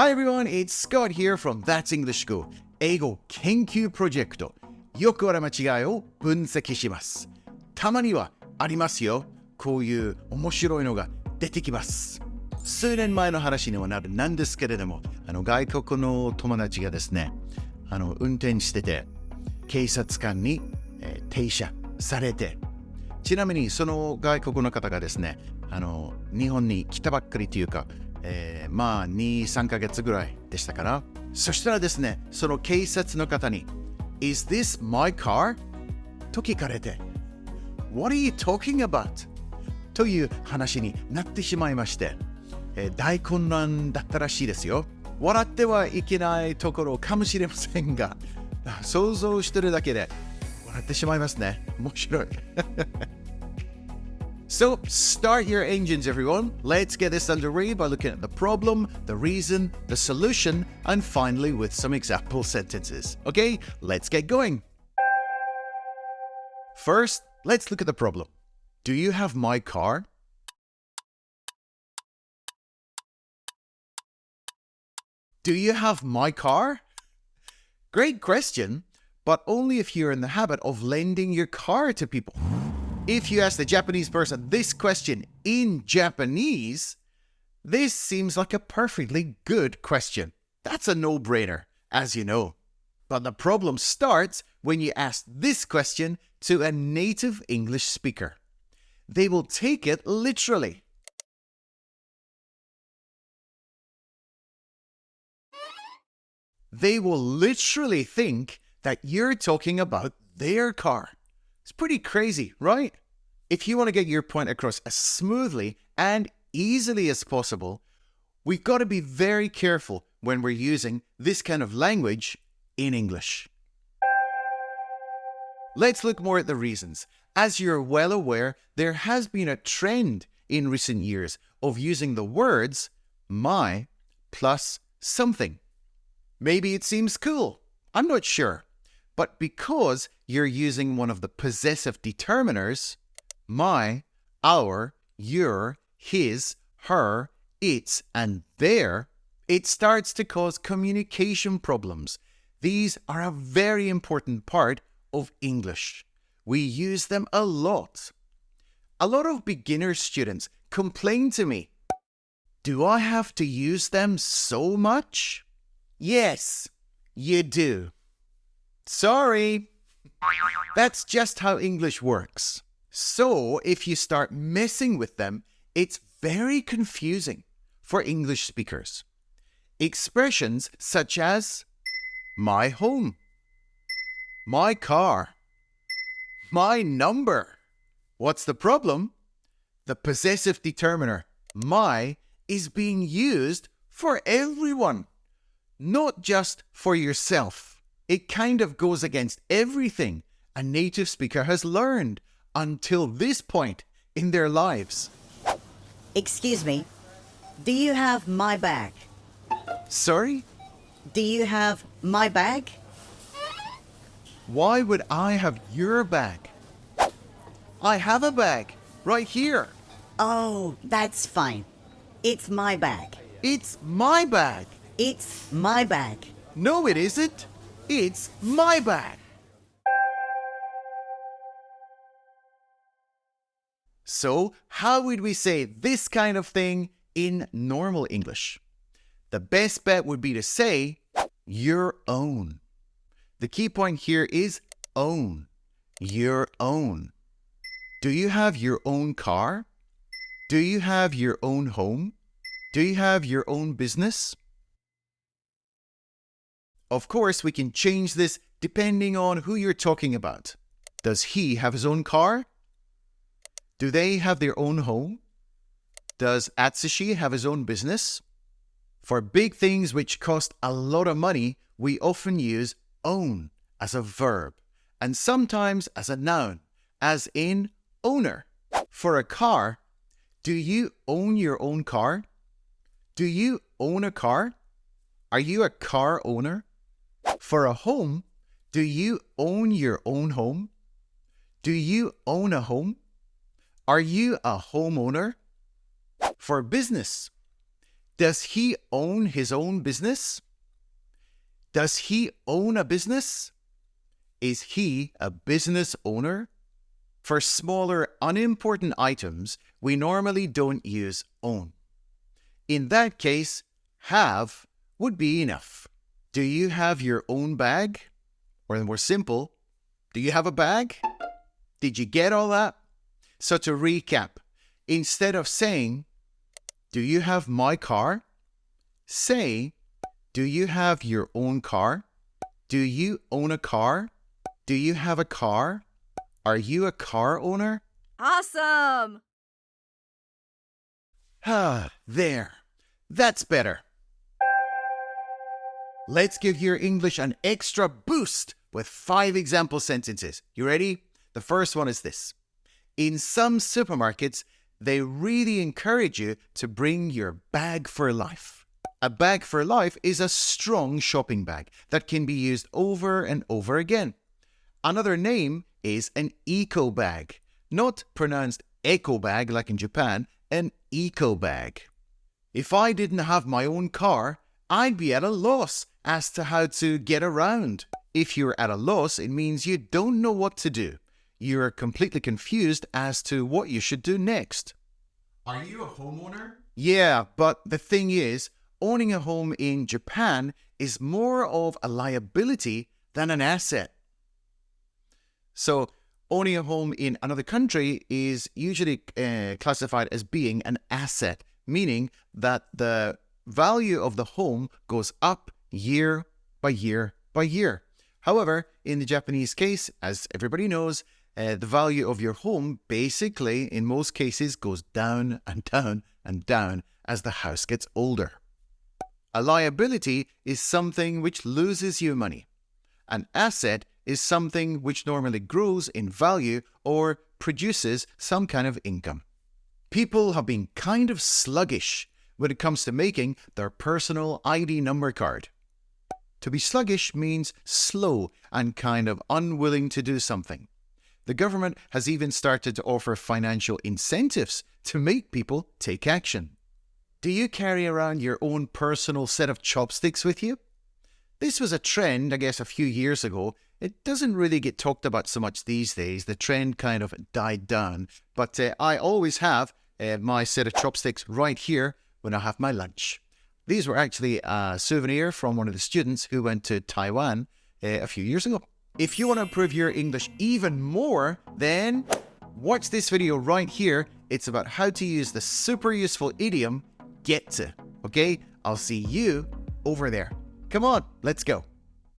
Hi everyone, it's Scott here from That's English School 英語研究プロジェクト。よくある間違いを分析します。たまにはありますよ。こういう面白いのが出てきます。数年前の話にはなんですけれども、外国の友達がですね、運転してて警察官に、停車されて、ちなみにその外国の方がですね、日本に来たばっかりというか、2、3ヶ月ぐらいでしたから、そしたらですね、その警察の方に Is this my car? と聞かれて What are you talking about? という話になってしまいまして、大混乱だったらしいですよ。笑ってはいけないところかもしれませんが、想像してるだけで笑ってしまいますね。面白い。So, start your engines, everyone. Let's get this underway by looking at the problem, the reason, the solution, and finally with some example sentences. Okay, let's get going. First, let's look at the problem. Do you have my car? Do you have my car? Great question, but only if you're in the habit of lending your car to people.If you ask the Japanese person this question in Japanese, this seems like a perfectly good question. That's a no-brainer, as you know. But the problem starts when you ask this question to a native English speaker. They will take it literally. They will literally think that you're talking about their car.It's pretty crazy, right? If you want to get your point across as smoothly and easily as possible, we've got to be very careful when we're using this kind of language in English. Let's look more at the reasons. As you're well aware, there has been a trend in recent years of using the words my plus something. Maybe it seems cool. I'm not sure.But because you're using one of the possessive determiners, my, our, your, his, her, its, and their, it starts to cause communication problems. These are a very important part of English. We use them a lot. A lot of beginner students complain to me, Do I have to use them so much? Yes, you do.Sorry. That's just how English works. So, if you start messing with them, it's very confusing for English speakers. Expressions such as my home, my car, my number. What's the problem? The possessive determiner, my, is being used for everyone, not just for yourself.It kind of goes against everything a native speaker has learned until this point in their lives. Excuse me, do you have my bag? Sorry? Do you have my bag? Why would I have your bag? I have a bag right here. Oh, that's fine. It's my bag. It's my bag. It's my bag. No, it isn't.It's my bag. So, how would we say this kind of thing in normal English? The best bet would be to say your own. The key point here is own. Your own. Do you have your own car? Do you have your own home? Do you have your own business?Of course, we can change this depending on who you're talking about. Does he have his own car? Do they have their own home? Does Atsushi have his own business? For big things which cost a lot of money, we often use own as a verb, and sometimes as a noun, as in owner. For a car, do you own your own car? Do you own a car? Are you a car owner?For a home, do you own your own home? Do you own a home? Are you a homeowner? For business, Does he own his own business? Does he own a business? Is he a business owner? For smaller, unimportant items, we normally don't use own. In that case, have would be enough. Do you have your own bag? Or more simple, do you have a bag? Did you get all that? So to recap, instead of saying, do you have my car? Say, do you have your own car? Do you own a car? Do you have a car? Are you a car owner? Awesome! There. That's better. Let's give your English an extra boost with 5 example sentences. You ready? The first one is this. In some supermarkets, they really encourage you to bring your bag for life. A bag for life is a strong shopping bag that can be used over and over again. Another name is an eco bag, not pronounced eco bag like in Japan, an eco bag. If I didn't have my own car, I'd be at a loss as to how to get around. If you're at a loss, it means you don't know what to do. You're completely confused as to what you should do next. Are you a homeowner? Yeah, but the thing is, owning a home in Japan is more of a liability than an asset. So, owning a home in another country is usually classified as being an asset, meaning that the value of the home goes up year by year by year. However, in the Japanese case, as everybody knows, the value of your home basically, in most cases, goes down and down and down as the house gets older. A liability is something which loses you money. An asset is something which normally grows in value or produces some kind of income. People have been kind of sluggish when it comes to making their personal ID number card. To be sluggish means slow and kind of unwilling to do something. The government has even started to offer financial incentives to make people take action. Do you carry around your own personal set of chopsticks with you? This was a trend, I guess, a few years ago. It doesn't really get talked about so much these days. The trend kind of died down. But I always have my set of chopsticks right here when I have my lunch. These were actually a souvenir from one of the students who went to Taiwan a few years ago. If you want to improve your English even more, then watch this video right here. It's about how to use the super useful idiom, get to. Okay? I'll see you over there. Come on, let's go.